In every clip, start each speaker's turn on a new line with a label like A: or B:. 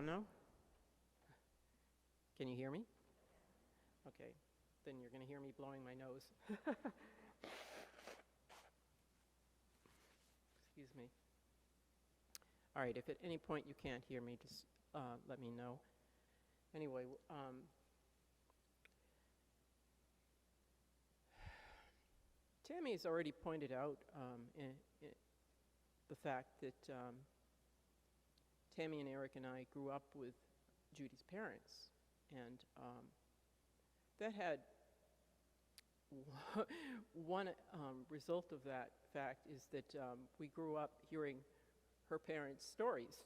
A: Now? Can you hear me? Okay, then you're going to hear me blowing my nose. Excuse me. All right, if at any point you can't hear me, just let me know. Anyway, Tammy has already pointed out in the fact that Tammy and Eric and I grew up with Judy's parents, and that had one result of that fact is that we grew up hearing her parents' stories.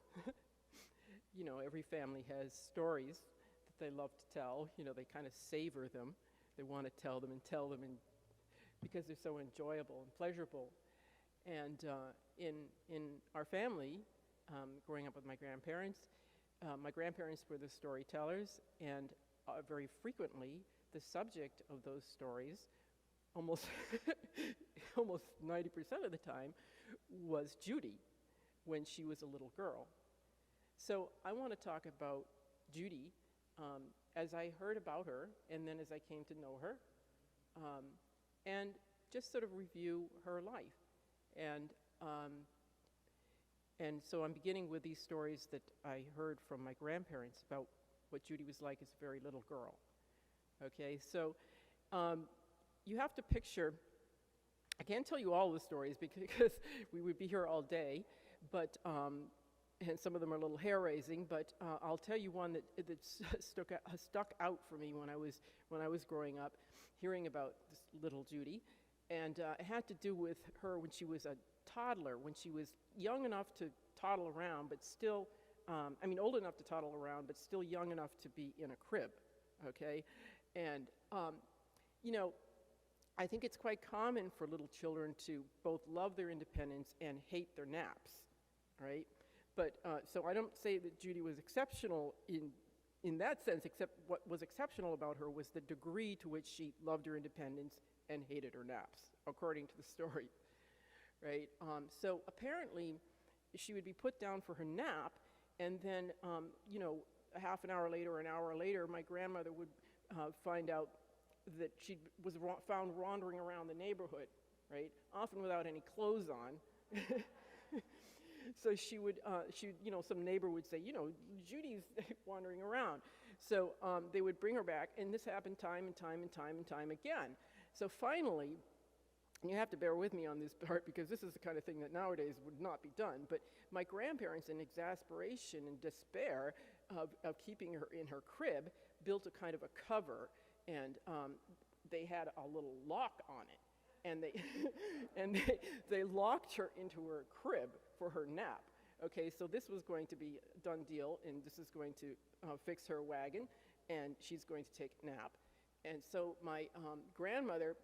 A: You know, every family has stories that they love to tell. You know, they kind of savor them. They want to tell them, and because they're so enjoyable and pleasurable. And in our family, growing up with my grandparents were the storytellers, and very frequently the subject of those stories, almost almost 90% of the time, was Judy when she was a little girl. So I want to talk about Judy as I heard about her, and then as I came to know her, and just sort of review her life. And so I'm beginning with these stories that I heard from my grandparents about what Judy was like as a very little girl. Okay, so you have to picture, I can't tell you all the stories because we would be here all day, but and some of them are a little hair-raising, but I'll tell you one that stuck out for me when I was growing up, hearing about this little Judy, and it had to do with her when she was a toddler, when she was young enough to toddle around, but still, old enough to toddle around, but still young enough to be in a crib, okay? And, I think it's quite common for little children to both love their independence and hate their naps, right? But, so I don't say that Judy was exceptional in that sense, except what was exceptional about her was the degree to which she loved her independence and hated her naps, according to the story, right? So apparently, she would be put down for her nap, and then, a half an hour later or an hour later, my grandmother would find out that she was found wandering around the neighborhood, right? Often without any clothes on. So she would, some neighbor would say, Judy's wandering around. So they would bring her back, and this happened time and time again. So finally, and you have to bear with me on this part because this is the kind of thing that nowadays would not be done, but my grandparents, in exasperation and despair of keeping her in her crib, built a kind of a cover, and they had a little lock on it, and they locked her into her crib for her nap. Okay, so this was going to be a done deal, and this is going to fix her wagon, and she's going to take a nap. And so my grandmother,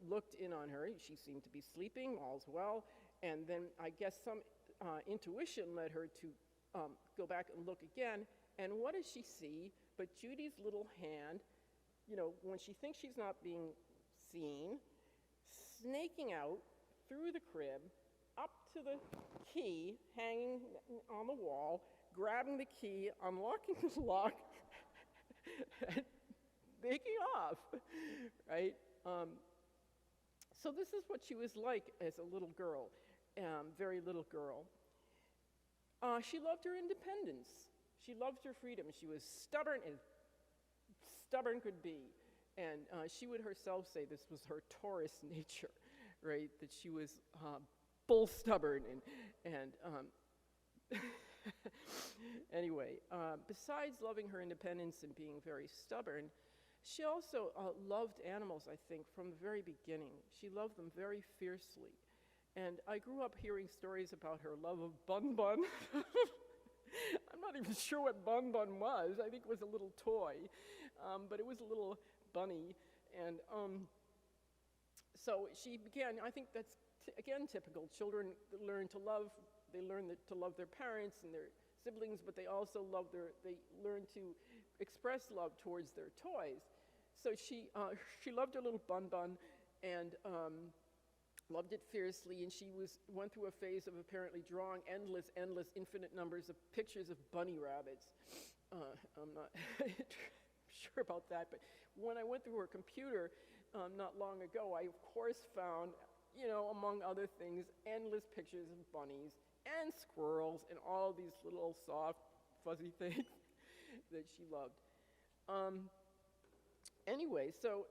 A: looked in on her. She seemed to be sleeping, all's well. And then I guess some intuition led her to go back and look again. And what does she see but Judy's little hand, when she thinks she's not being seen, snaking out through the crib, up to the key hanging on the wall, grabbing the key, unlocking the lock, and making off, right? So this is what she was like as a little girl, very little girl. She loved her independence. She loved her freedom. She was stubborn as stubborn could be. And she would herself say this was her Taurus nature, right? That she was bull stubborn and anyway, besides loving her independence and being very stubborn, she also loved animals, I think, from the very beginning. She loved them very fiercely. And I grew up hearing stories about her love of Bun Bun. I'm not even sure what Bun Bun was. I think it was a little toy, but it was a little bunny. And so she began, I think that's, again, typical. Children learn to love, they learn to love their parents and their siblings, but they also they learn to express love towards their toys. So she loved her little Bun Bun, and loved it fiercely, and she went through a phase of apparently drawing endless, infinite numbers of pictures of bunny rabbits. I'm not sure about that, but when I went through her computer not long ago, I of course found, among other things, endless pictures of bunnies and squirrels and all these little soft, fuzzy things that she loved. Anyway, so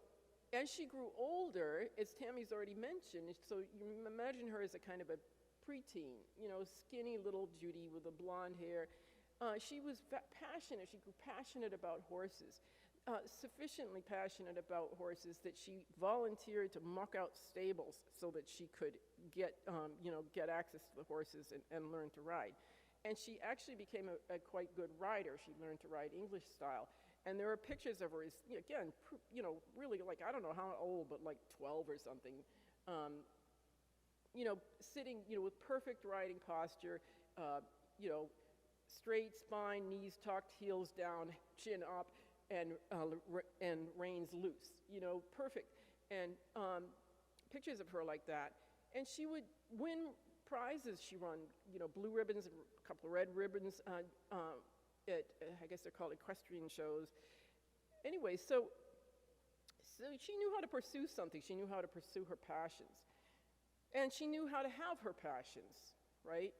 A: as she grew older, as Tammy's already mentioned, so you imagine her as a kind of a preteen, skinny little Judy with the blonde hair. She was passionate. She grew passionate about horses, sufficiently passionate about horses that she volunteered to muck out stables so that she could get access to the horses and learn to ride. And she actually became a quite good rider. She learned to ride English style. And there are pictures of her as, again, really like, I don't know how old, but like 12 or something, sitting, with perfect riding posture, straight spine, knees tucked, heels down, chin up, and reins loose, perfect. And pictures of her like that. And she would win prizes. She won, blue ribbons and a couple of red ribbons at, I guess they're called equestrian shows. Anyway, so she knew how to pursue something. She knew how to pursue her passions. And she knew how to have her passions, right?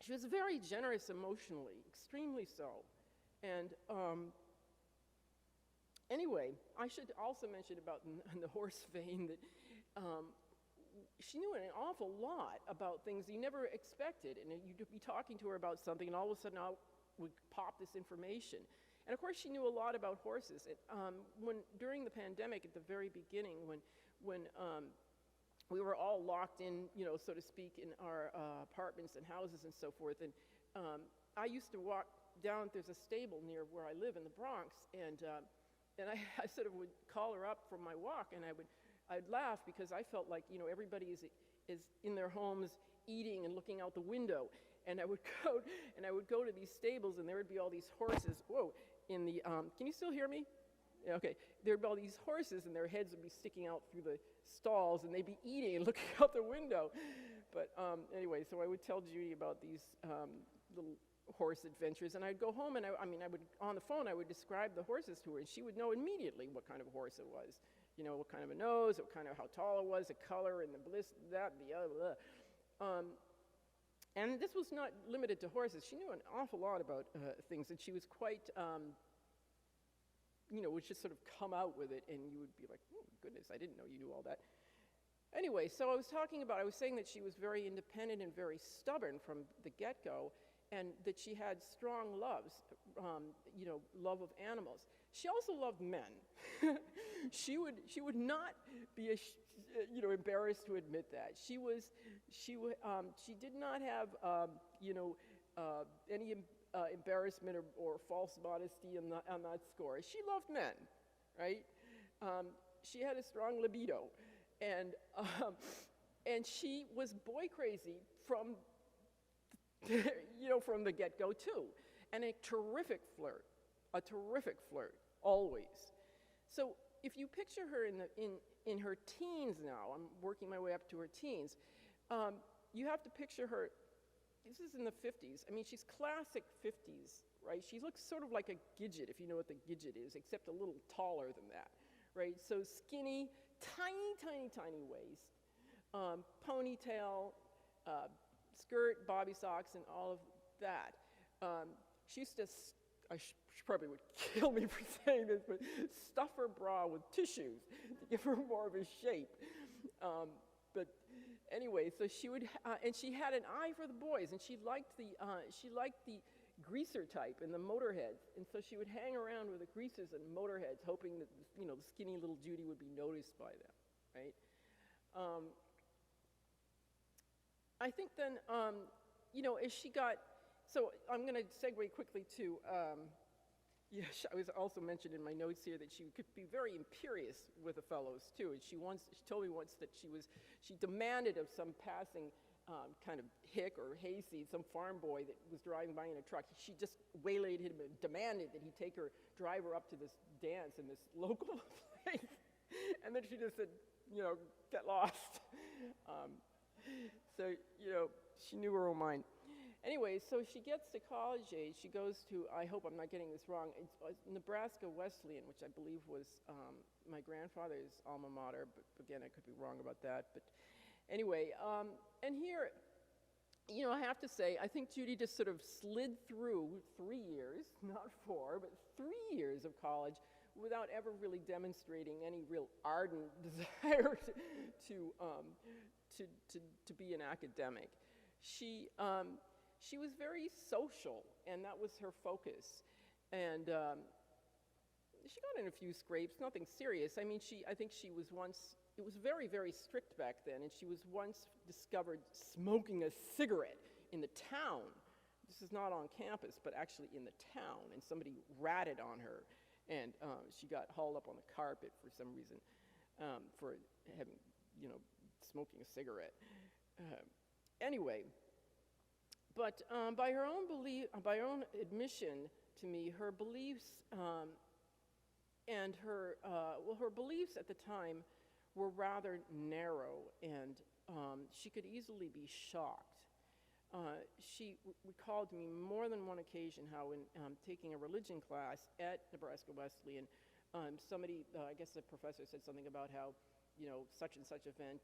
A: She was very generous emotionally, extremely so. And anyway, I should also mention about in the horse vein that she knew an awful lot about things you never expected, and you'd be talking to her about something, and all of a sudden out would pop this information. And of course, she knew a lot about horses. During the pandemic, at the very beginning, when we were all locked in, so to speak, in our apartments and houses and so forth, and I used to walk down. There's a stable near where I live in the Bronx, and I sort of would call her up from my walk, and I'd laugh because I felt like, everybody is in their homes eating and looking out the window. And I would go to these stables, and there would be all these horses. Whoa, in the, can you still hear me? Yeah, okay. There'd be all these horses, and their heads would be sticking out through the stalls, and they'd be eating and looking out the window. But anyway, so I would tell Judy about these little horse adventures, and I'd go home, and I would, on the phone, I would describe the horses to her, and she would know immediately what kind of horse it was. What kind of a nose, how tall it was, the color, and the that, and the other. And this was not limited to horses. She knew an awful lot about things, and she was quite, would just sort of come out with it, and you would be like, oh, goodness, I didn't know you knew all that. Anyway, so I was saying that she was very independent and very stubborn from the get-go, and that she had strong loves, love of animals. She also loved men. She would not be embarrassed to admit that. She did not have any embarrassment or false modesty on that score. She loved men, right? She had a strong libido, and she was boy crazy from from the get-go too, and a terrific flirt, always. So if you picture her in her teens now, I'm working my way up to her teens, you have to picture her, this is in the 50s. I mean, she's classic 50s, right? She looks sort of like a Gidget, if you know what the Gidget is, except a little taller than that, right? So skinny, tiny waist, ponytail, skirt, bobby socks, and all of that. She used to, she probably would kill me for saying this, but stuff her bra with tissues to give her more of a shape. But anyway, so she would, and she had an eye for the boys, and she liked the greaser type and the motorheads, and so she would hang around with the greasers and motorheads, hoping that the skinny little Judy would be noticed by them, right? I think then, as she got, so I'm going to segue quickly to, I was also mentioned in my notes here that she could be very imperious with the fellows too. And she told me once that she demanded of some passing kind of hick or hayseed, some farm boy that was driving by in a truck. She just waylaid him and demanded that he drive her up to this dance in this local place. And then she just said, get lost. um, so, she knew her own mind. Anyway, so she gets to college age. She goes to, I hope I'm not getting this wrong, it's Nebraska Wesleyan, which I believe was my grandfather's alma mater, but again, I could be wrong about that. But anyway, and here, I have to say, I think Judy just sort of slid through 3 years, not 4, but 3 years of college without ever really demonstrating any real ardent desire to be an academic. She was very social, and that was her focus. And she got in a few scrapes, nothing serious. I mean, I think she was once, it was very, very strict back then, and she was once discovered smoking a cigarette in the town. This is not on campus, but actually in the town, and somebody ratted on her, and she got hauled up on the carpet for some reason for having, smoking a cigarette. Anyway, but by her own admission to me, her beliefs and her beliefs at the time were rather narrow, and she could easily be shocked. She recalled to me more than one occasion how in taking a religion class at Nebraska Wesleyan, somebody, I guess the professor said something about how, such and such event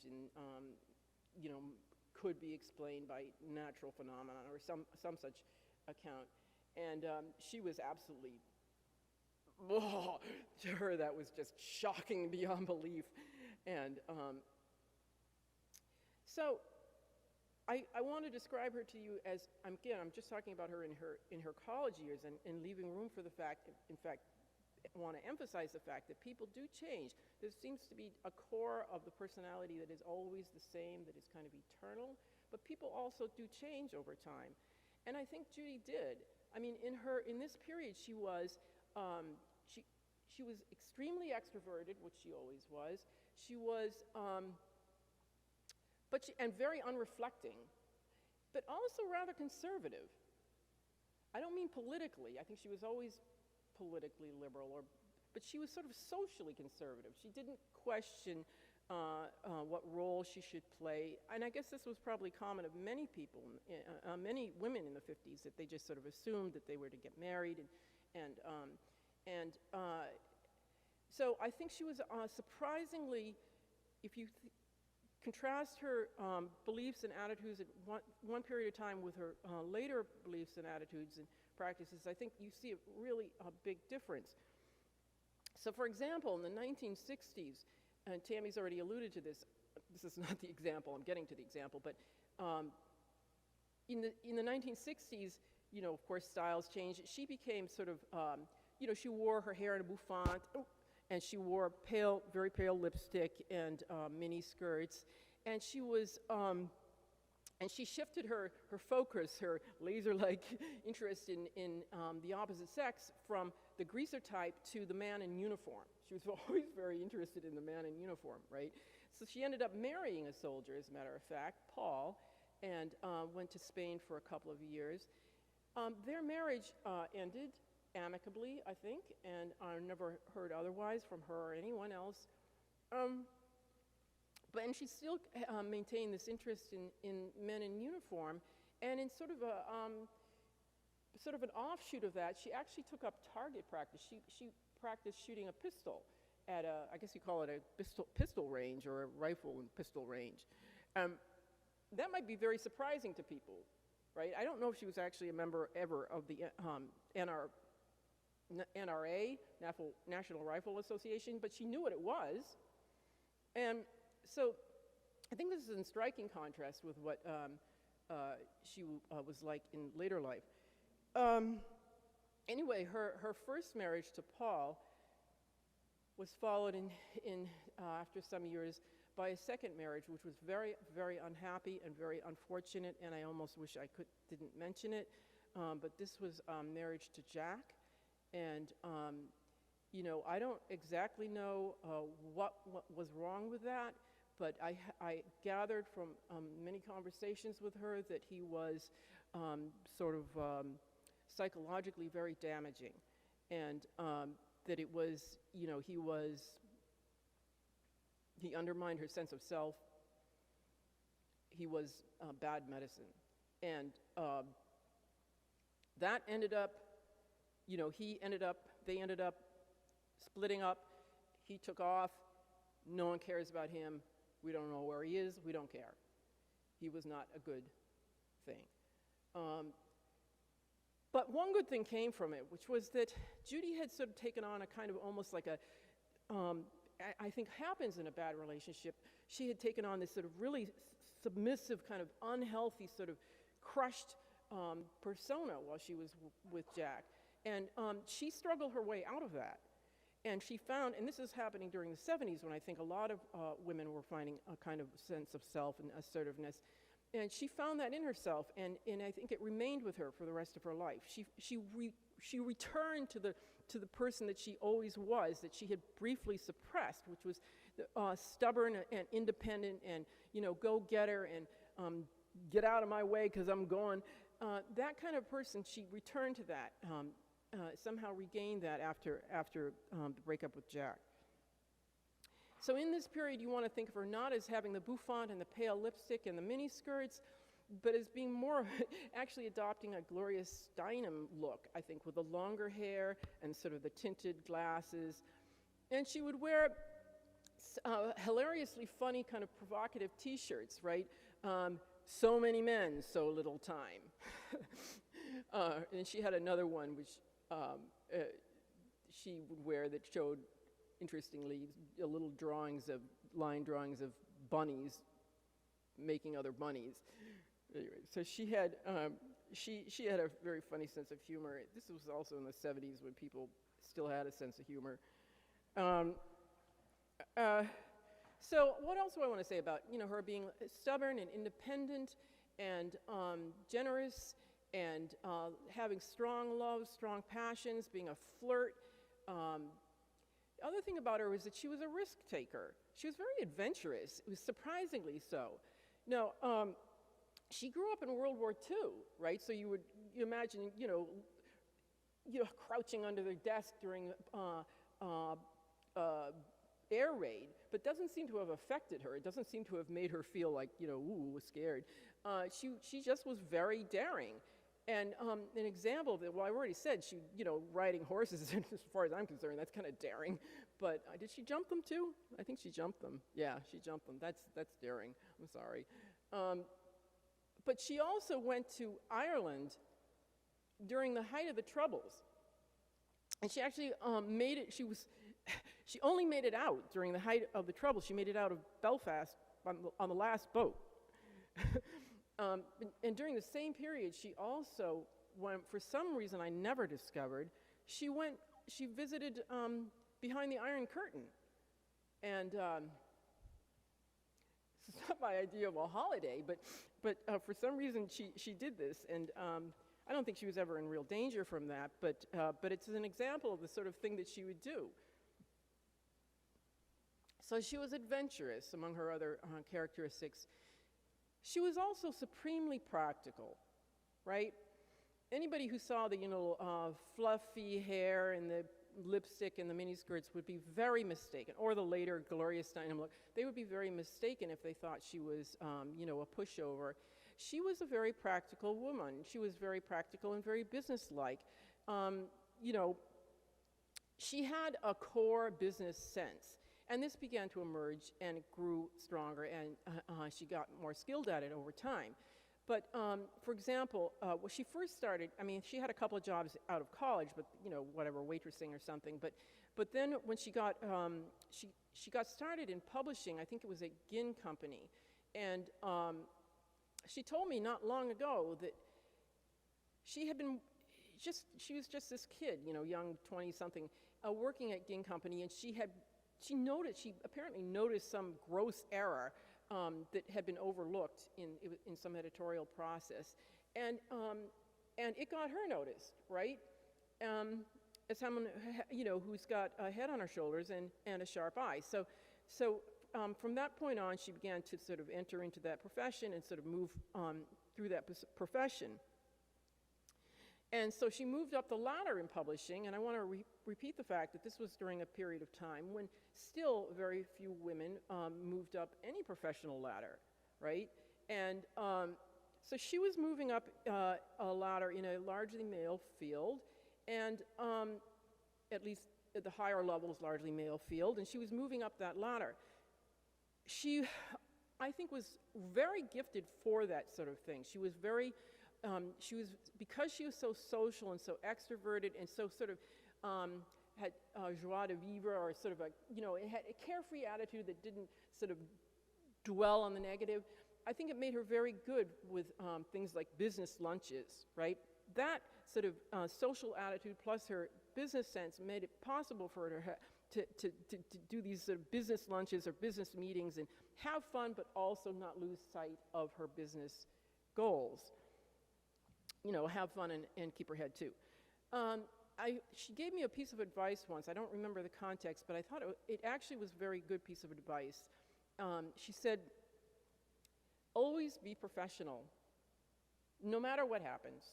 A: could be explained by natural phenomena or some such account. And she was absolutely, to her that was just shocking beyond belief. And so I want to describe her to you as, again, I'm just talking about her in her college years and leaving room for the fact, in fact, I want to emphasize the fact that people do change. There seems to be a core of the personality that is always the same, that is kind of eternal, but people also do change over time. And I think Judy did. I mean, in this period, she was extremely extroverted, which she always was. She was, and very unreflecting, but also rather conservative. I don't mean politically. I think she was always politically liberal, but she was sort of socially conservative. She didn't question what role she should play, and I guess this was probably common of many people, many women in the 50s, that they just sort of assumed that they were to get married, so I think she was surprisingly, if you contrast her beliefs and attitudes at one period of time with her later beliefs and attitudes and practices, I think you see a big difference. So for example, in the 1960s, and Tammy's already alluded to this is not the example, I'm getting to the example, but in the 1960s, of course, styles changed. She became sort of, she wore her hair in a bouffant, and she wore very pale lipstick and mini skirts, and she was, and she shifted her focus, her laser-like interest in the opposite sex from the greaser type to the man in uniform. She was always very interested in the man in uniform, right? So she ended up marrying a soldier, as a matter of fact, Paul, and went to Spain for a couple of years. Their marriage ended amicably, I think, and I never heard otherwise from her or anyone else. And she still maintained this interest in men in uniform, and in sort of an offshoot of that, she actually took up target practice. She practiced shooting a pistol at I guess you call it a pistol range or a rifle and pistol range. That might be very surprising to people, right? I don't know if she was actually a member ever of the NRA, National Rifle Association, but she knew what it was. And so I think this is in striking contrast with what she was like in later life. Anyway, her first marriage to Paul was followed after some years by a second marriage, which was very, very unhappy and very unfortunate, and I almost wish I didn't mention it. But this was marriage to Jack, and I don't exactly know what was wrong with that, but I gathered from many conversations with her that he was sort of psychologically very damaging, and that it was, he was He undermined her sense of self. He was bad medicine. And that ended up, they ended up splitting up. He took off. No one cares about him. We don't know where he is. We don't care. He was not a good thing. But one good thing came from it, which was that Judy had sort of taken on a kind of almost like I think happens in a bad relationship. She had taken on this sort of really submissive, kind of unhealthy, sort of crushed persona while she was with Jack. And she struggled her way out of that. And she found, and this is happening during the 70s when I think a lot of women were finding a kind of sense of self and assertiveness. And she found that in herself, and I think it remained with her for the rest of her life. She returned to the person that she always was, that she had briefly suppressed, which was stubborn and independent and, go-getter and get out of my way because I'm going. That kind of person, she returned to that, somehow regained that after the breakup with Jack. So in this period, you want to think of her not as having the bouffant and the pale lipstick and the mini skirts, but as being more actually adopting a Gloria Steinem look, I think, with the longer hair and sort of the tinted glasses. And she would wear hilariously funny, kind of provocative T-shirts, right? So many men, so little time. And she had another one which she would wear that showed, interestingly, little line drawings of bunnies making other bunnies. Anyway, so she had a very funny sense of humor. This was also in the 70s when people still had a sense of humor. So what else do I want to say about her being stubborn and independent and generous and having strong love, strong passions, being a flirt. The other thing about her was that she was a risk taker. She was very adventurous. It was surprisingly so. Now, she grew up in World War II, right? So you imagine, crouching under their desk during air raid, but doesn't seem to have affected her. It doesn't seem to have made her feel like, ooh, scared. She just was very daring. And an example of it, well, I already said she, riding horses, as far as I'm concerned, that's kind of daring. But did she jump them too? I think she jumped them. Yeah, she jumped them. That's daring. I'm sorry. But she also went to Ireland during the height of the Troubles. And she actually made it, she only made it out during the height of the Troubles. She made it out of Belfast on the last boat. And during the same period, she also went, for some reason I never discovered, she visited behind the Iron Curtain. And this is not my idea of a holiday, but for some reason she did this. And I don't think she was ever in real danger from that, but it's an example of the sort of thing that she would do. So she was adventurous among her other characteristics. She was also supremely practical, right? Anybody who saw the fluffy hair and the lipstick and the miniskirts would be very mistaken, or the later Gloria Steinem look. They would be very mistaken if they thought she was, a pushover. She was a very practical woman. She was very practical and very businesslike. She had a core business sense. And this began to emerge, and it grew stronger, and she got more skilled at it over time. But for example, when she first started, she had a couple of jobs out of college, but whatever, waitressing or something. But then when she got started in publishing, I think it was a Ginn company, and she told me not long ago that she was just this kid, young 20-something, working at Ginn company, and she apparently noticed some gross error that had been overlooked in some editorial process, and it got her noticed, right? As someone who's got a head on her shoulders and a sharp eye. So from that point on, she began to sort of enter into that profession and sort of move through that profession. And so she moved up the ladder in publishing, and I want to repeat the fact that this was during a period of time when still very few women moved up any professional ladder, right? And so she was moving up a ladder in a largely male field, and at least at the higher levels, largely male field, and she was moving up that ladder. She, I think, was very gifted for that sort of thing. She was very, because she was so social and so extroverted and so sort of had joie de vivre, or sort of it had a carefree attitude that didn't sort of dwell on the negative. I think it made her very good with things like business lunches, right? That sort of social attitude plus her business sense made it possible for her to do these sort of business lunches or business meetings and have fun, but also not lose sight of her business goals. Have fun and keep her head too. She gave me a piece of advice once. I don't remember the context, but I thought it actually was a very good piece of advice. She said, always be professional. No matter what happens,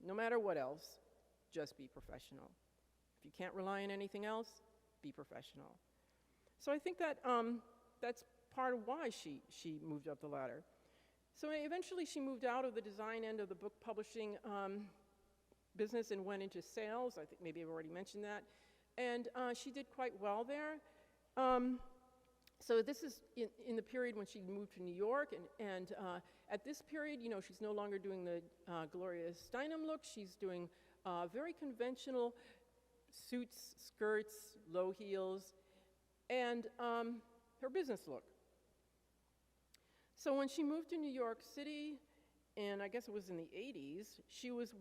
A: no matter what else, just be professional. If you can't rely on anything else, be professional. So I think that that's part of why she moved up the ladder. So eventually she moved out of the design end of the book publishing business and went into sales. I think maybe I've already mentioned that. And she did quite well there. So this is in the period when she moved to New York, and at this period, she's no longer doing the Gloria Steinem look. She's doing very conventional suits, skirts, low heels, and her business look. So when she moved to New York City, and I guess it was in the 80s, she was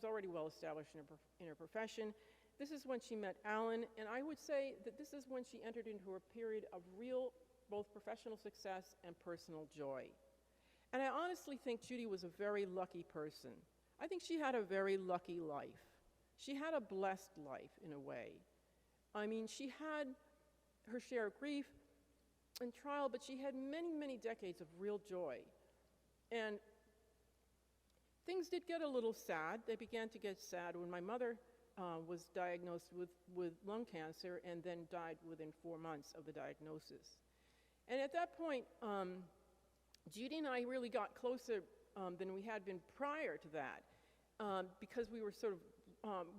A: already well established in her profession. This is when she met Alan, and I would say that this is when she entered into a period of real, both professional success and personal joy. And I honestly think Judy was a very lucky person. I think she had a very lucky life. She had a blessed life in a way. I mean, she had her share of grief and trial, but she had many, many decades of real joy. And things did get a little sad. They began to get sad when my mother was diagnosed with lung cancer and then died within 4 months of the diagnosis. And at that point, Judy and I really got closer than we had been prior to that, because we were sort of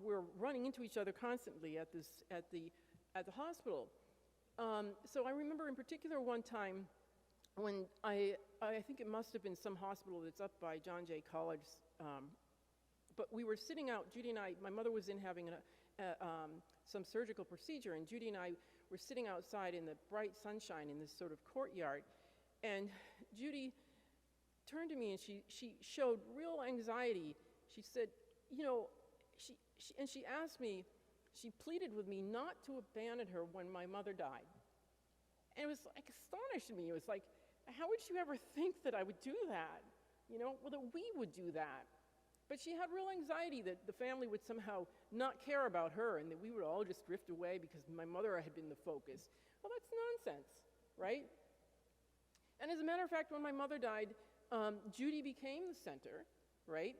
A: we were running into each other constantly at the hospital. So I remember in particular one time when I think it must have been some hospital that's up by John Jay College. But we were sitting out, Judy and I, my mother was in having some surgical procedure, and Judy and I were sitting outside in the bright sunshine in this sort of courtyard, and Judy turned to me and she showed real anxiety. She said, she asked me, she pleaded with me not to abandon her when my mother died. And it was like astonishing me. It was like, how would you ever think that I would do that? Well, that we would do that. But she had real anxiety that the family would somehow not care about her and that we would all just drift away because my mother had been the focus. Well, that's nonsense, right? And as a matter of fact, when my mother died, Judy became the center, right?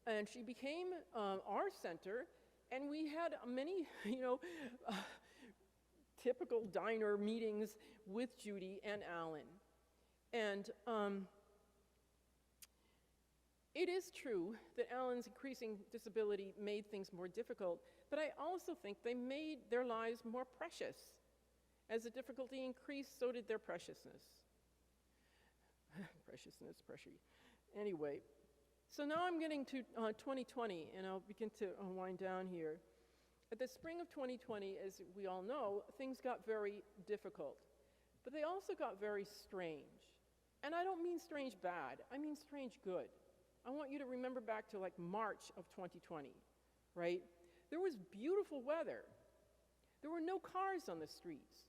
A: And she became our center, and we had many, typical diner meetings with Judy and Alan. And it is true that Alan's increasing disability made things more difficult, but I also think they made their lives more precious. As the difficulty increased, so did their preciousness. Preciousness, pressure. Anyway, so now I'm getting to 2020, and I'll begin to wind down here. At the spring of 2020, as we all know, things got very difficult, but they also got very strange. And I don't mean strange bad, I mean strange good. I want you to remember back to like March of 2020, right? There was beautiful weather. There were no cars on the streets.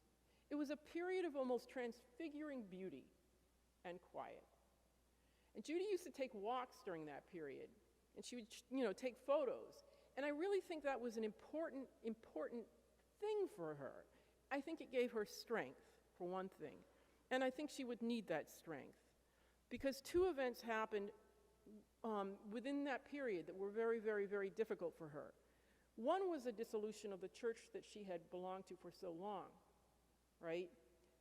A: It was a period of almost transfiguring beauty and quiet. And Judy used to take walks during that period, and she would, take photos. And I really think that was an important thing for her. I think it gave her strength, for one thing. And I think she would need that strength. Because two events happened within that period that were very, very, very difficult for her. One was a dissolution of the church that she had belonged to for so long, right?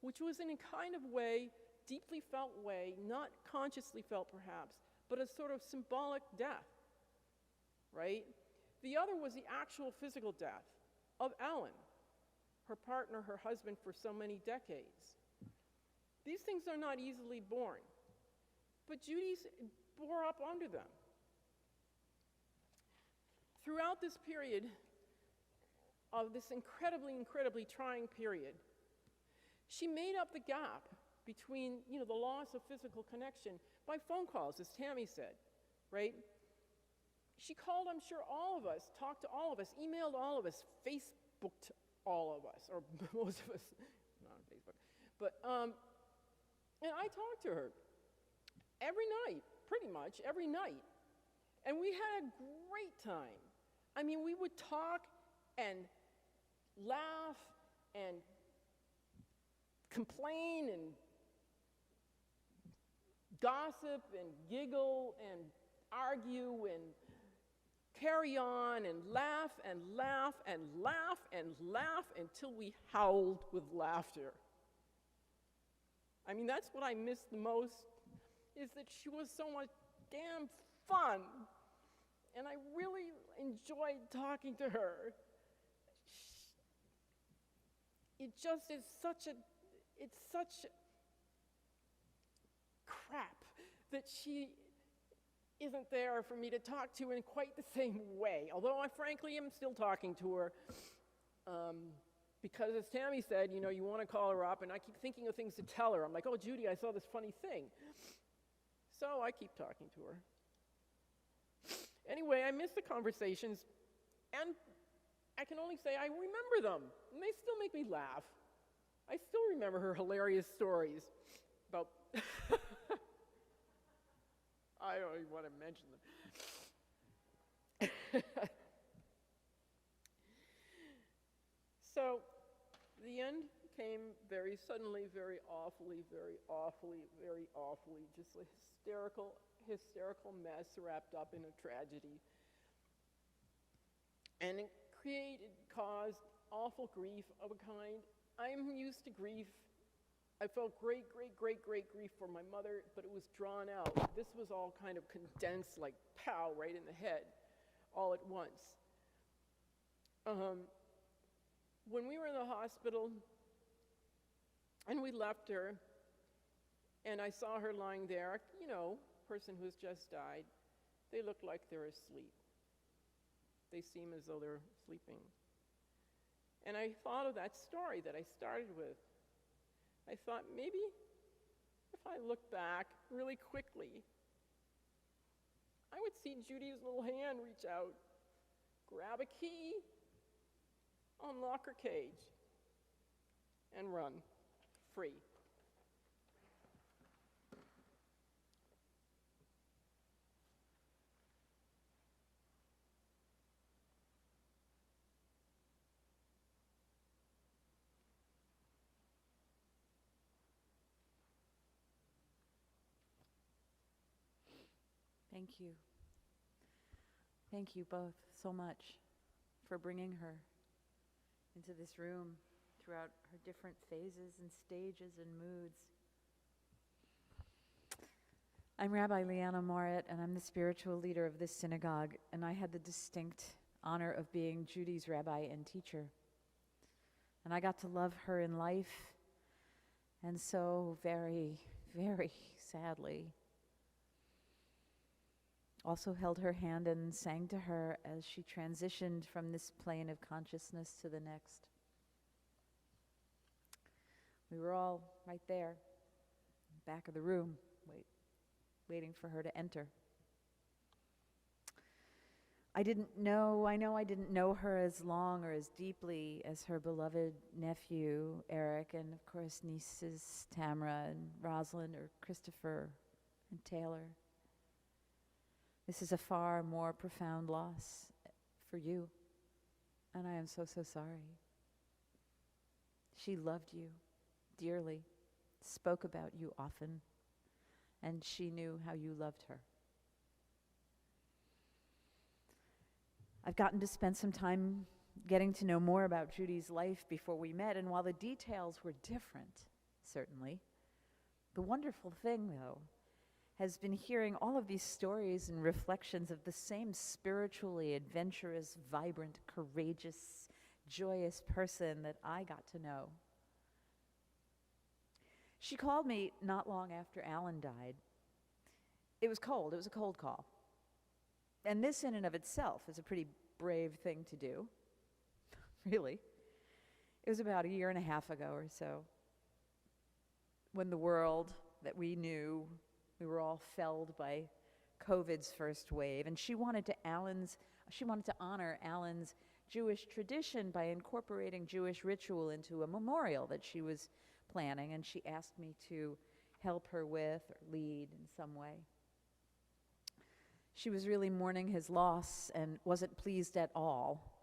A: Which was in a kind of way, deeply felt way, not consciously felt perhaps, but a sort of symbolic death, right? The other was the actual physical death of Ellen, her partner, her husband for so many decades. These things are not easily borne, but Judy bore up under them. Throughout this period of this incredibly, incredibly trying period, she made up the gap between, the loss of physical connection by phone calls, as Tammy said, right? She called, I'm sure, all of us, talked to all of us, emailed all of us, Facebooked all of us, or most of us, not on Facebook. But, and I talked to her every night, pretty much every night. And we had a great time. I mean, we would talk and laugh and complain and gossip and giggle and argue and carry on and laugh and laugh and laugh and laugh until we howled with laughter. I mean, that's what I miss the most, is that she was so much damn fun. And I really enjoyed talking to her. It just is it's such crap that she isn't there for me to talk to in quite the same way. Although I frankly am still talking to her. Because as Tammy said, you want to call her up, and I keep thinking of things to tell her. I'm like, oh, Judy, I saw this funny thing. So I keep talking to her. Anyway, I miss the conversations, and I can only say I remember them, and they still make me laugh. I still remember her hilarious stories about... I don't even want to mention them. So, the end came very suddenly, very awfully, very awfully, very awfully, just a hysterical mess wrapped up in a tragedy. And it caused awful grief of a kind. I'm used to grief. I felt great grief for my mother, but it was drawn out. This was all kind of condensed, like pow, right in the head, all at once. When we were in the hospital, and we left her, and I saw her lying there, person who's just died, they look like they're asleep. They seem as though they're sleeping. And I thought of that story that I started with. I thought, maybe if I look back really quickly, I would see Judy's little hand reach out, grab a key, unlock her cage, and run free.
B: Thank you. Thank you both so much for bringing her into this room throughout her different phases and stages and moods. I'm Rabbi Leanna Morit, and I'm the spiritual leader of this synagogue, and I had the distinct honor of being Judy's rabbi and teacher. And I got to love her in life, and so very, very sadly, also held her hand and sang to her as she transitioned from this plane of consciousness to the next. We were all right there, back of the room, waiting for her to enter. I know I didn't know her as long or as deeply as her beloved nephew, Eric, and of course nieces Tamara and Rosalind or Christopher and Taylor. This is a far more profound loss for you, and I am so, so sorry. She loved you dearly, spoke about you often, and she knew how you loved her. I've gotten to spend some time getting to know more about Judy's life before we met, and while the details were different, certainly, the wonderful thing, though, has been hearing all of these stories and reflections of the same spiritually adventurous, vibrant, courageous, joyous person that I got to know. She called me not long after Alan died. It was cold. It was a cold call. And this in and of itself is a pretty brave thing to do, really. It was about a year and a half ago or so when the world that we knew, we were all felled by COVID's first wave, and she wanted to honor Alan's Jewish tradition by incorporating Jewish ritual into a memorial that she was planning, and she asked me to help her with or lead in some way. She was really mourning his loss and wasn't pleased at all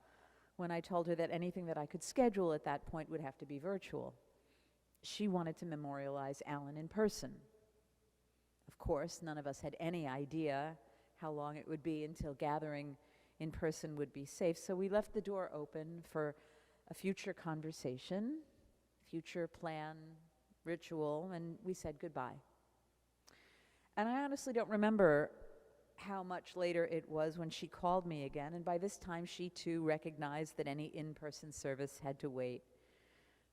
B: when I told her that anything that I could schedule at that point would have to be virtual. She wanted to memorialize Alan in person. Of course, none of us had any idea how long it would be until gathering in person would be safe, so we left the door open for a future conversation, future plan, ritual, and we said goodbye. And I honestly don't remember how much later it was when she called me again, and by this time she too recognized that any in-person service had to wait.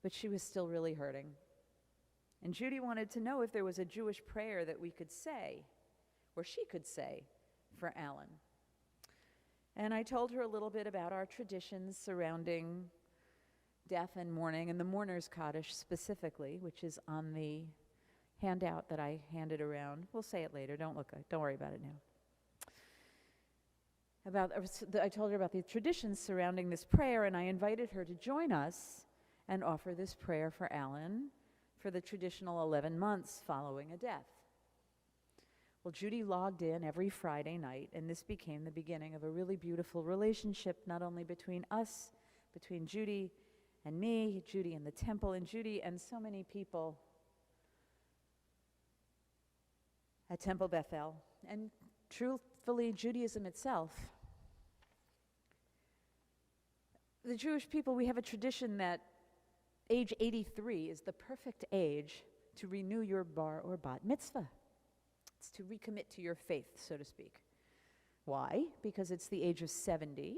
B: But she was still really hurting. And Judy wanted to know if there was a Jewish prayer that we could say, or she could say, for Alan. And I told her a little bit about our traditions surrounding death and mourning, and the mourner's Kaddish specifically, which is on the handout that I handed around. We'll say it later. Don't worry about it now. I told her about the traditions surrounding this prayer, and I invited her to join us and offer this prayer for Alan for the traditional 11 months following a death. Well, Judy logged in every Friday night, and this became the beginning of a really beautiful relationship, not only between us, between Judy and me, Judy and the temple, and Judy and so many people at Temple Beth-El, and truthfully, Judaism itself. The Jewish people, we have a tradition that age 83 is the perfect age to renew your bar or bat mitzvah. It's to recommit to your faith, so to speak. Why? Because it's the age of 70,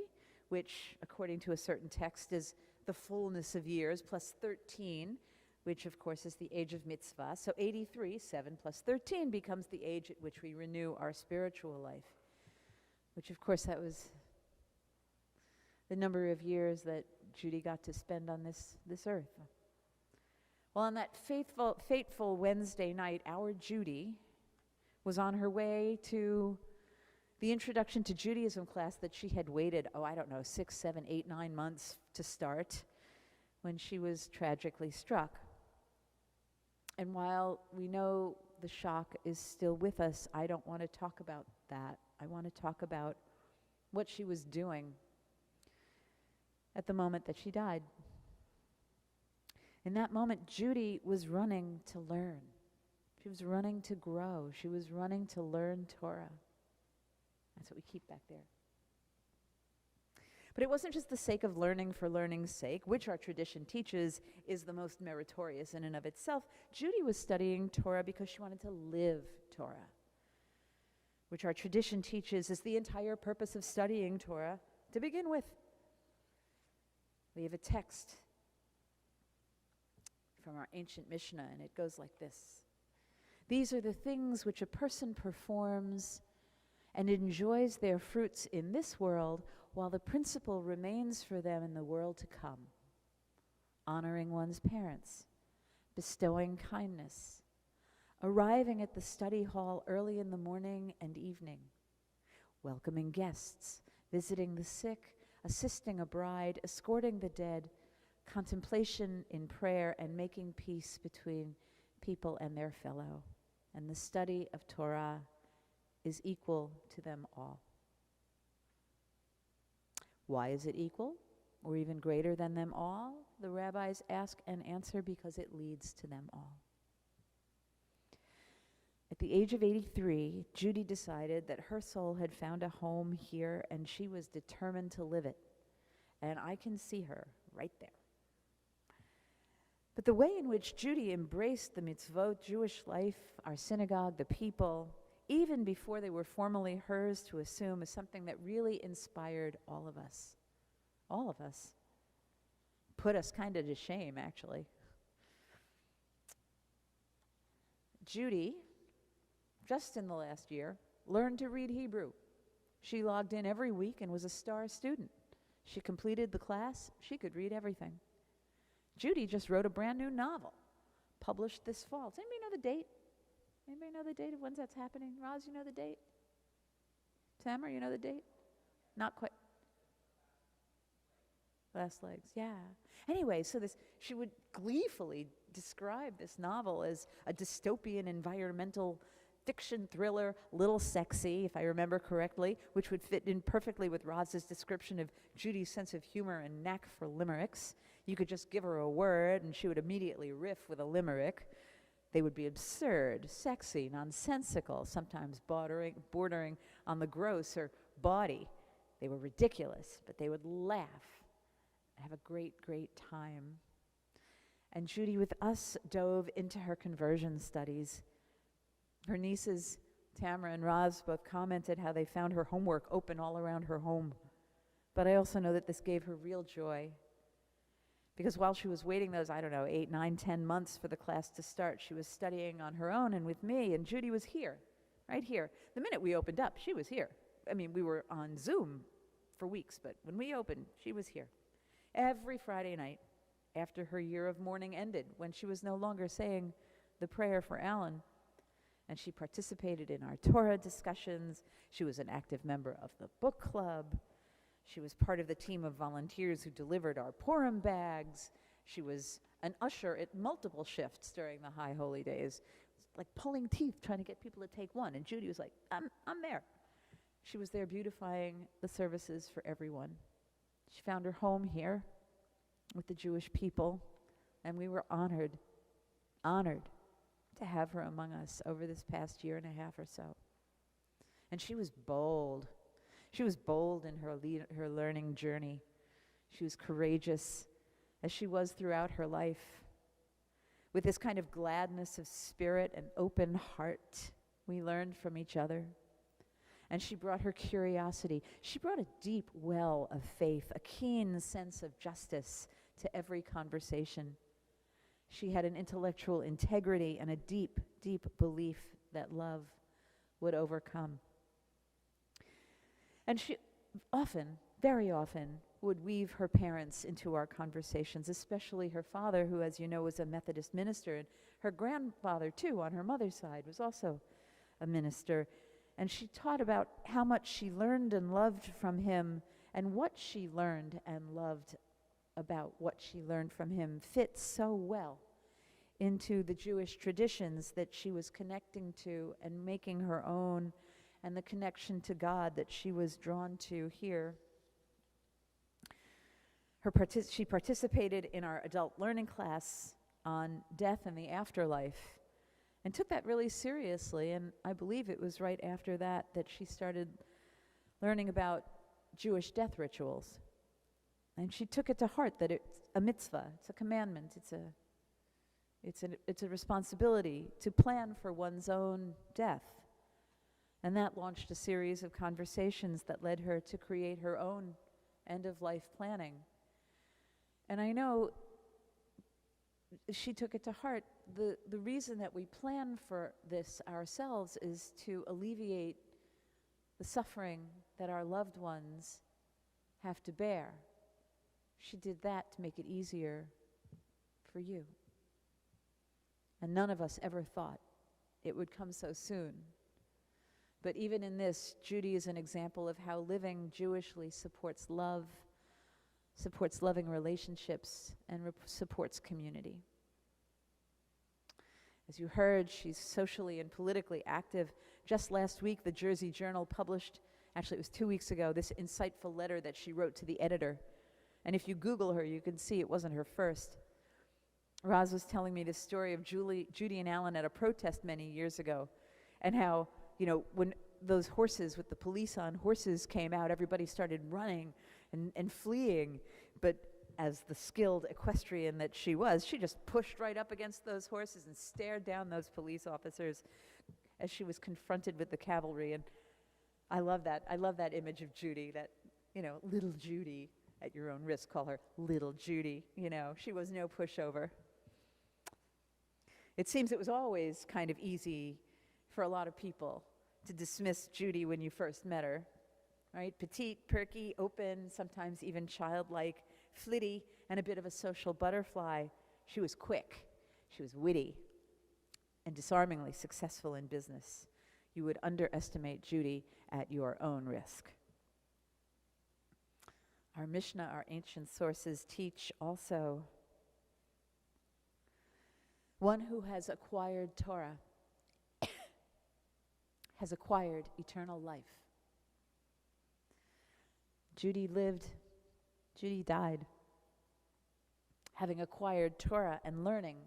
B: which, according to a certain text, is the fullness of years, plus 13, which, of course, is the age of mitzvah. So 83, 7 plus 13, becomes the age at which we renew our spiritual life, which, of course, that was the number of years that Judy got to spend on this earth. Well, on that fateful Wednesday night, our Judy was on her way to the introduction to Judaism class that she had waited, 6, 7, 8, 9 months to start when she was tragically struck. And while we know the shock is still with us, I don't want to talk about that. I want to talk about what she was doing at the moment that she died. In that moment, Judy was running to learn. She was running to grow. She was running to learn Torah. That's what we keep back there. But it wasn't just the sake of learning for learning's sake, which our tradition teaches is the most meritorious in and of itself. Judy was studying Torah because she wanted to live Torah, which our tradition teaches is the entire purpose of studying Torah to begin with. We have a text from our ancient Mishnah, and it goes like this. These are the things which a person performs and enjoys their fruits in this world, while the principle remains for them in the world to come. Honoring one's parents, bestowing kindness, arriving at the study hall early in the morning and evening, welcoming guests, visiting the sick, assisting a bride, escorting the dead, contemplation in prayer, and making peace between people and their fellow. And the study of Torah is equal to them all. Why is it equal, or even greater than them all? The rabbis ask and answer because it leads to them all. At the age of 83, Judy decided that her soul had found a home here and she was determined to live it. And I can see her right there. But the way in which Judy embraced the mitzvot, Jewish life, our synagogue, the people, even before they were formally hers to assume, is something that really inspired all of us. All of us. Put us kind of to shame, actually. Judy, just in the last year, learned to read Hebrew. She logged in every week and was a star student. She completed the class. She could read everything. Judy just wrote a brand new novel, published this fall. Does anybody know the date? Anybody know the date of when that's happening? Roz, you know the date? Tamara, you know the date? Not quite. Last legs, yeah. Anyway, so she would gleefully describe this novel as a dystopian environmental fiction thriller, little sexy, if I remember correctly, which would fit in perfectly with Roz's description of Judy's sense of humor and knack for limericks. You could just give her a word and she would immediately riff with a limerick. They would be absurd, sexy, nonsensical, sometimes bordering on the gross or bawdy. They were ridiculous, but they would laugh and have a great, great time. And Judy, with us, dove into her conversion studies. Her nieces, Tamara and Roz, both commented how they found her homework open all around her home. But I also know that this gave her real joy. Because while she was waiting those, 8, 9, 10 months for the class to start, she was studying on her own and with me, and Judy was here, right here. The minute we opened up, she was here. I mean, we were on Zoom for weeks, but when we opened, she was here. Every Friday night, after her year of mourning ended, when she was no longer saying the prayer for Alan, and she participated in our Torah discussions. She was an active member of the book club. She was part of the team of volunteers who delivered our Purim bags. She was an usher at multiple shifts during the High Holy Days. It's like pulling teeth trying to get people to take one. And Judy was like, I'm there. She was there beautifying the services for everyone. She found her home here with the Jewish people, and we were honored to have her among us over this past year and a half or so. And she was bold. She was bold in her learning journey. She was courageous, as she was throughout her life. With this kind of gladness of spirit and open heart, we learned from each other. And she brought her curiosity. She brought a deep well of faith, a keen sense of justice to every conversation. She had an intellectual integrity and a deep, deep belief that love would overcome. And she often, very often, would weave her parents into our conversations, especially her father, who, as you know, was a Methodist minister, and her grandfather, too, on her mother's side, was also a minister. And she taught about how much she learned and loved from him, and what she learned and loved about what she learned from him fits so well into the Jewish traditions that she was connecting to and making her own, and the connection to God that she was drawn to here. She participated in our adult learning class on death and the afterlife and took that really seriously, and I believe it was right after that that she started learning about Jewish death rituals. And she took it to heart that it's a mitzvah, it's a commandment, it's a responsibility to plan for one's own death. And that launched a series of conversations that led her to create her own end-of-life planning. And I know she took it to heart. The reason that we plan for this ourselves is to alleviate the suffering that our loved ones have to bear. She did that to make it easier for you. And none of us ever thought it would come so soon. But even in this, Judy is an example of how living Jewishly supports love, supports loving relationships, and supports community. As you heard, she's socially and politically active. Just last week, the Jersey Journal published, actually it was 2 weeks ago, this insightful letter that she wrote to the editor. And if you Google her, you can see it wasn't her first. Roz was telling me the story of Judy and Alan at a protest many years ago. and how, when those horses with the police on horses came out, everybody started running and fleeing. But as the skilled equestrian that she was, she just pushed right up against those horses and stared down those police officers as she was confronted with the cavalry. And I love that. I love that image of Judy, that, little Judy, at your own risk, call her little Judy. She was no pushover. It seems it was always kind of easy for a lot of people to dismiss Judy when you first met her, right? Petite, perky, open, sometimes even childlike, flitty, and a bit of a social butterfly. She was quick, she was witty, and disarmingly successful in business. You would underestimate Judy at your own risk. Our Mishnah, our ancient sources, teach also one who has acquired Torah has acquired eternal life. Judy died, having acquired Torah and learning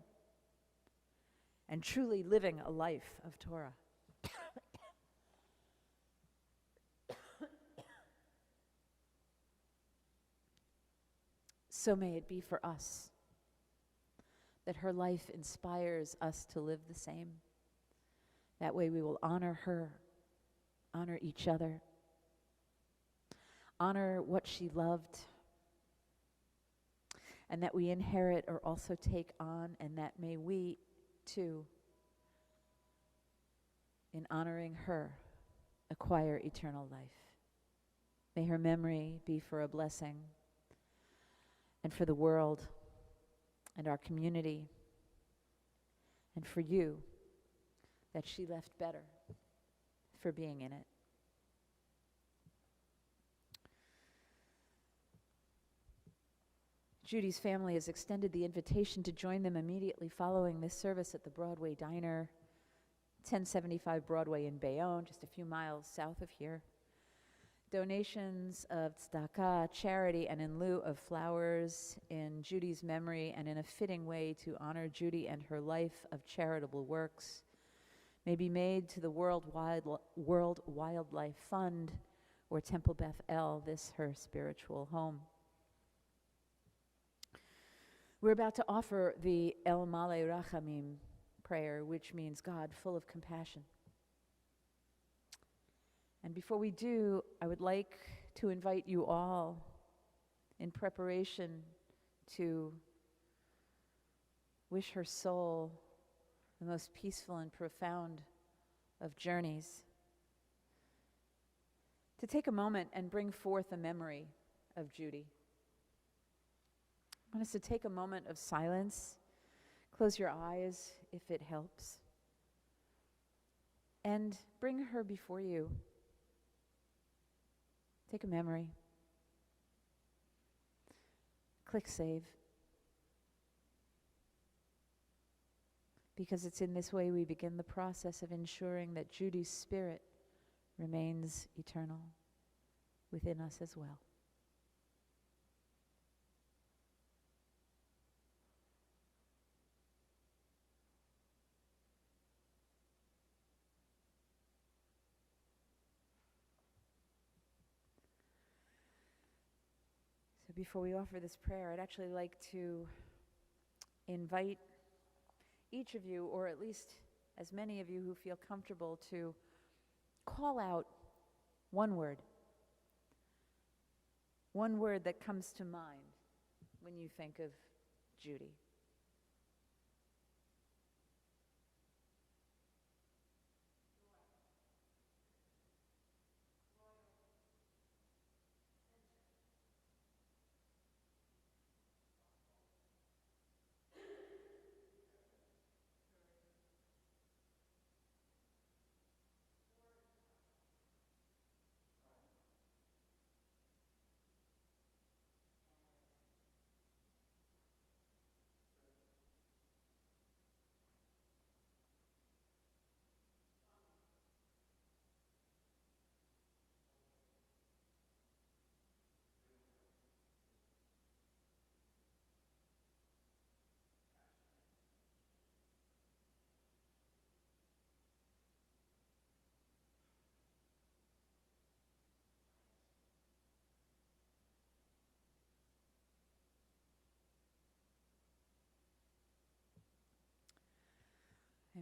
B: and truly living a life of Torah. So may it be for us that her life inspires us to live the same. That way we will honor her, honor each other, honor what she loved, and that we inherit or also take on, and that may we, too, in honoring her, acquire eternal life. May her memory be for a blessing, and for the world, and our community, and for you, that she left better for being in it. Judy's family has extended the invitation to join them immediately following this service at the Broadway Diner, 1075 Broadway in Bayonne, just a few miles south of here. Donations of tzedakah, charity, and in lieu of flowers in Judy's memory and in a fitting way to honor Judy and her life of charitable works may be made to the World Wildlife Fund or Temple Beth-El, this her spiritual home. We're about to offer the El Malei Rachamim prayer, which means God full of compassion. And before we do, I would like to invite you all, in preparation to wish her soul the most peaceful and profound of journeys, to take a moment and bring forth a memory of Judy. I want us to take a moment of silence. Close your eyes if it helps. And bring her before you. Take a memory. Click save. Because it's in this way we begin the process of ensuring that Judy's spirit remains eternal within us as well. So before we offer this prayer, I'd actually like to invite each of you, or at least as many of you who feel comfortable, to call out one word that comes to mind when you think of Judy.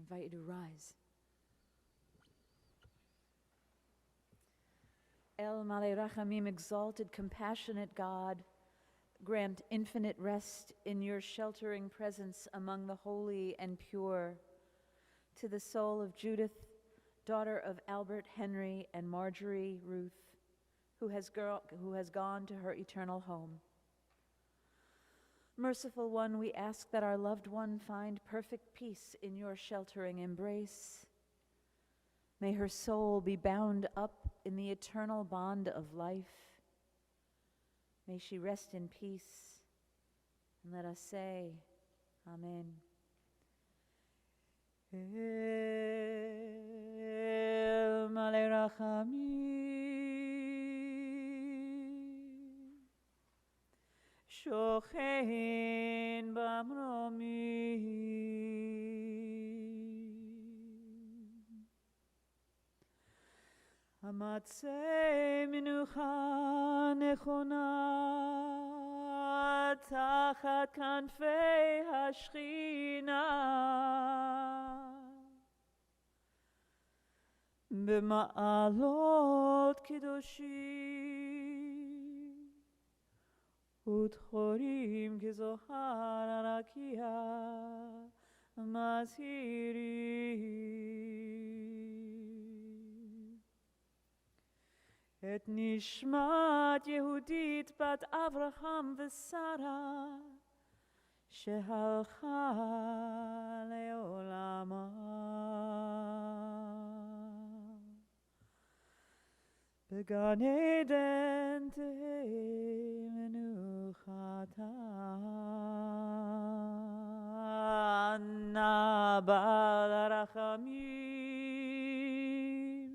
B: invite you to rise. El Malei Rachamim, exalted, compassionate God, grant infinite rest in your sheltering presence among the holy and pure. To the soul of Judith, daughter of Albert Henry and Marjorie Ruth, who has gone to her eternal home. Merciful One, we ask that our loved one find perfect peace in your sheltering embrace. May her soul be bound up in the eternal bond of life. May she rest in peace. And let us say, Amen. El Malei Rachamim, Shochein Bamromim, Amatzei Minucha Nechona Tachat Kanfei Hashchina, B'ma'alot Kedoshim U'tchorim Kezohar Arakia Mazhirim Et Nishmat Yehudit Bat Avraham V'Sara Shehalcha Le'olama Began Eden Tehei Menuchata Anna Baller-Rachamim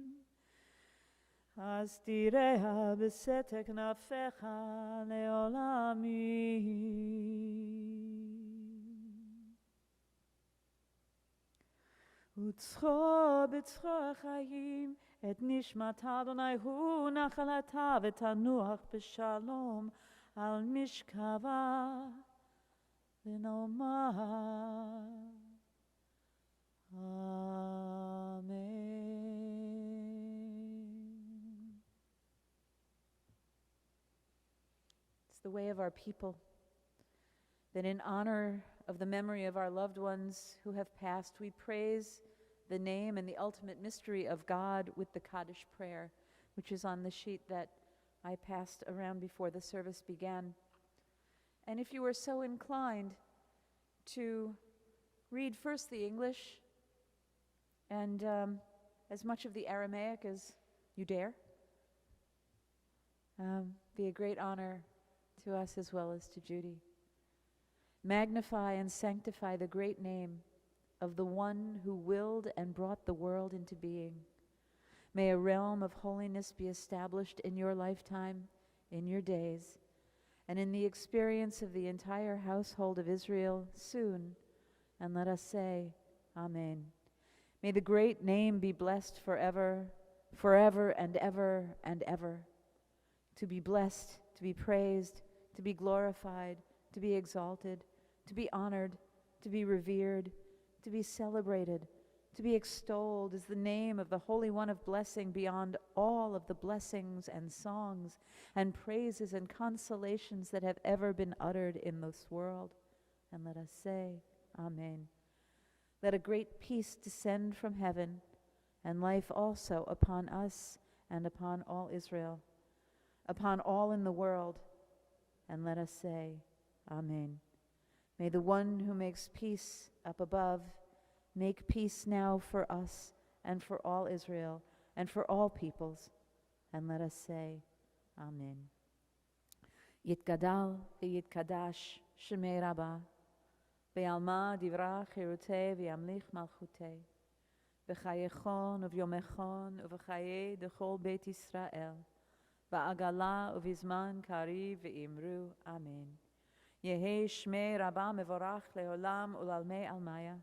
B: Astireha B'setek Nafecha Le'olamim Utzcho B'tzcho Chayim Et nishmat Adonai hu nachalata v'tanuach b'shalom al mishkava v'nomar Amen. It's the way of our people that in honor of the memory of our loved ones who have passed, we praise the name and the ultimate mystery of God with the Kaddish prayer, which is on the sheet that I passed around before the service began. And if you were so inclined to read first the English and as much of the Aramaic as you dare, be a great honor to us as well as to Judy. Magnify and sanctify the great name of the one who willed and brought the world into being. May a realm of holiness be established in your lifetime, in your days, and in the experience of the entire household of Israel soon. And let us say, Amen. May the great name be blessed forever, forever and ever and ever. To be blessed, to be praised, to be glorified, to be exalted, to be honored, to be revered, to be celebrated, to be extolled is the name of the Holy One of blessing beyond all of the blessings and songs and praises and consolations that have ever been uttered in this world. And let us say, Amen. Let a great peace descend from heaven and life also upon us and upon all Israel, upon all in the world. And let us say, Amen. May the one who makes peace up above make peace now for us and for all Israel and for all peoples. And let us say, Amen. Yitgadal v'yitkadash shemei Rabbah, be'alma divra chirutei v'yamlich malchutei, b'chayechon uvyomechon uv'chaye dechol Beit Yisrael, ba'agala uvizman kariv v'imru, Amen. Yehi shmei Rabbah mevorach leolam ulalmei almaya,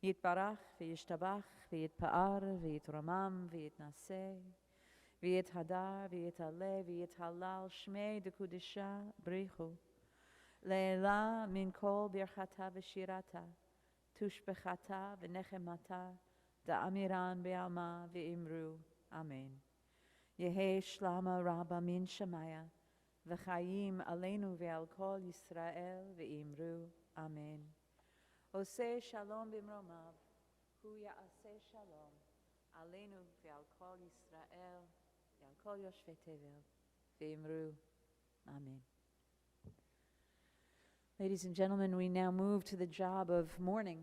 B: Yitbarach v'yishtabach v'yitpa'ar v'yitromam v'yitnaseh v'yithadar v'yitaleh v'yithalal shmei dekudisha brichu le'ela min kol birchata v'shirata tushbechata v'nechemata da'amiran be'alma ve'imru. Amen. Yehi shlama rabba min shamaya v'chayim aleinu ve'al kol Yisrael ve'imru. Amen. Oseh shalom b'mromav hu ya'aseh shalom aleinu ve'al kol Yisrael ve'al kol yoshvei tevel ve'imru. Amen. Ladies and gentlemen, we now move to the job of mourning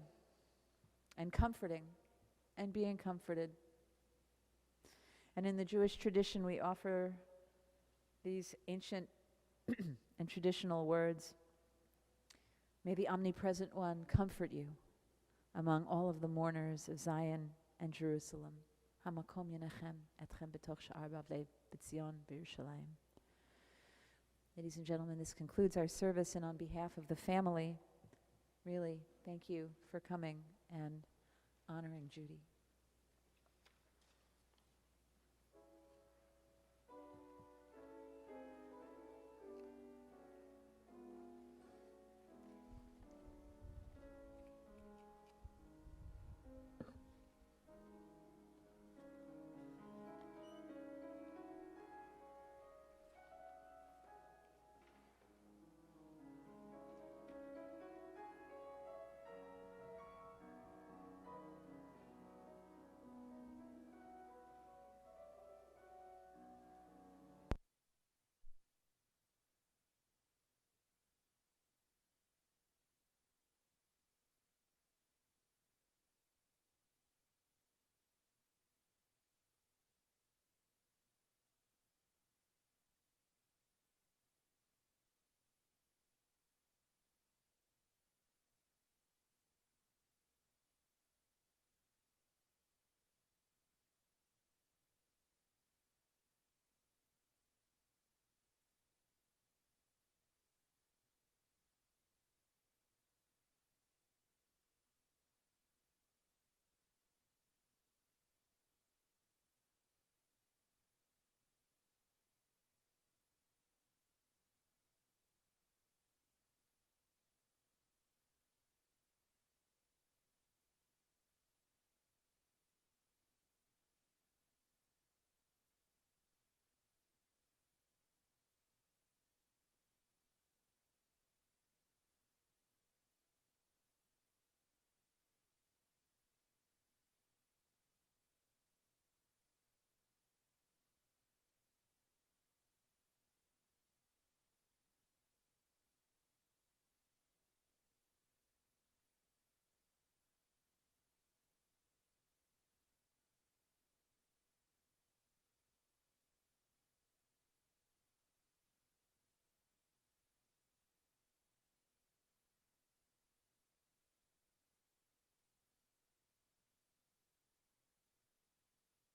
B: and comforting and being comforted. And in the Jewish tradition, we offer these ancient and traditional words. May the omnipresent one comfort you among all of the mourners of Zion and Jerusalem. Hamakom yenachem etchem betoch sha'ar bavlei b'tzion b'Yerushalayim. Ladies and gentlemen, this concludes our service, and on behalf of the family, really, thank you for coming and honoring Judy.